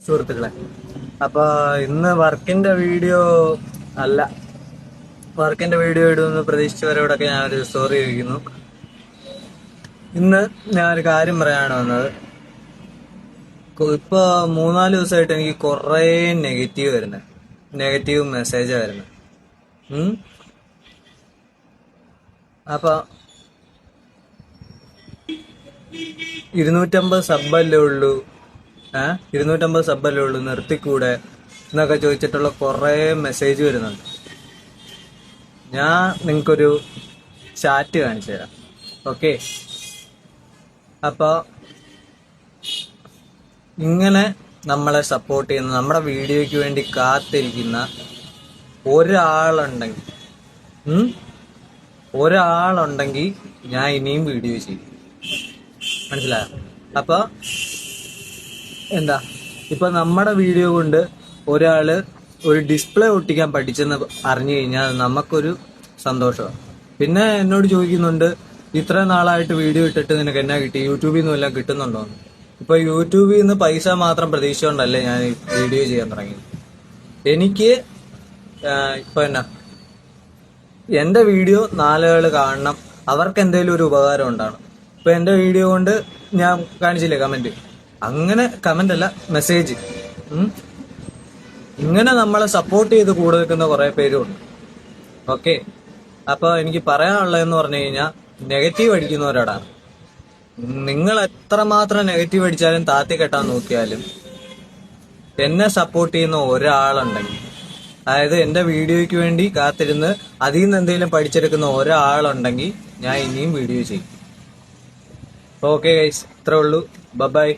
സുഹൃത്തുക്കളെ, അപ്പൊ ഇന്ന് വർക്കിന്റെ വീഡിയോ അല്ല, വർക്കിന്റെ വീഡിയോ ഇടുമെന്ന് പ്രതീക്ഷിച്ചവരോടൊക്കെ ഞാനൊരു സോറി ചോദിക്കുന്നു. ഇന്ന് ഞാനൊരു കാര്യം പറയാനാണ് വന്നത്. ഇപ്പൊ 3-4 ദിവസമായിട്ട് എനിക്ക് കുറേ നെഗറ്റീവ് മെസ്സേജ് വരുന്നത്. അപ്പൊ 250 സബ്ബല്ലേ ഉള്ളൂ, 250 സബ്ബല്ലേ ഉള്ളൂ, നിർത്തിക്കൂടെ എന്നൊക്കെ ചോദിച്ചിട്ടുള്ള കുറേ മെസ്സേജ് വരുന്നുണ്ട്. ഞാൻ നിങ്ങൾക്കൊരു ചാറ്റ് കാണിച്ചു തരാം. ഓക്കെ, അപ്പൊ ഇങ്ങനെ നമ്മളെ സപ്പോർട്ട് ചെയ്യുന്ന, നമ്മുടെ വീഡിയോയ്ക്ക് വേണ്ടി കാത്തിരിക്കുന്ന ഒരാളുണ്ടെങ്കിൽ ഞാൻ ഇനിയും വീഡിയോ ചെയ്യും. മനസ്സിലായോ? അപ്പൊ എന്താ, ഇപ്പൊ നമ്മുടെ വീഡിയോ കൊണ്ട് ഒരാള് ഒരു ഡിസ്പ്ലേ ഒട്ടിക്കാൻ പഠിച്ചെന്ന് അറിഞ്ഞു കഴിഞ്ഞാൽ നമുക്കൊരു സന്തോഷമാണ്. പിന്നെ എന്നോട് ചോദിക്കുന്നുണ്ട്, ഇത്ര നാളായിട്ട് വീഡിയോ ഇട്ടിട്ട് നിനക്ക് എന്നാ കിട്ടി, യൂട്യൂബിൽ നിന്നും എല്ലാം കിട്ടുന്നുണ്ടോന്ന്. ഇപ്പൊ യൂട്യൂബിൽ നിന്ന് പൈസ മാത്രം പ്രതീക്ഷിച്ചുകൊണ്ടല്ലേ ഞാൻ വീഡിയോ ചെയ്യാൻ തുടങ്ങിയത്. എനിക്ക് ഇപ്പൊ എന്റെ വീഡിയോ നാലുകൾ കാണണം, അവർക്ക് എന്തെങ്കിലും ഒരു ഉപകാരം ഉണ്ടാകണം. ഇപ്പൊ എന്റെ വീഡിയോ കൊണ്ട് ഞാൻ കാണിച്ചില്ലേ കമന്റ്, അങ്ങനെ കമന്റ് അല്ല, മെസ്സേജ്. ഇങ്ങനെ നമ്മളെ സപ്പോർട്ട് ചെയ്ത് കൂടെ നിൽക്കുന്ന കുറെ പേരുണ്ട്. ഓക്കെ, അപ്പൊ എനിക്ക് പറയാനുള്ളതെന്ന് പറഞ്ഞു കഴിഞ്ഞാൽ, നെഗറ്റീവ് അടിക്കുന്നവരോടാണ്. നിങ്ങൾ എത്രമാത്രം നെഗറ്റീവ് അടിച്ചാലും താത്തി കെട്ടാൻ നോക്കിയാലും എന്നെ സപ്പോർട്ട് ചെയ്യുന്ന ഒരാളുണ്ടെങ്കിൽ, അതായത് എന്റെ വീഡിയോയ്ക്ക് വേണ്ടി കാത്തിരുന്ന് അതിൽ നിന്ന് എന്തെങ്കിലും പഠിച്ചെടുക്കുന്ന ഒരാളുണ്ടെങ്കിൽ ഞാൻ ഇനിയും വീഡിയോ ചെയ്യും. ഓക്കെ ഗൈസ്, ഇത്രേ ഉള്ളൂ. ബൈ.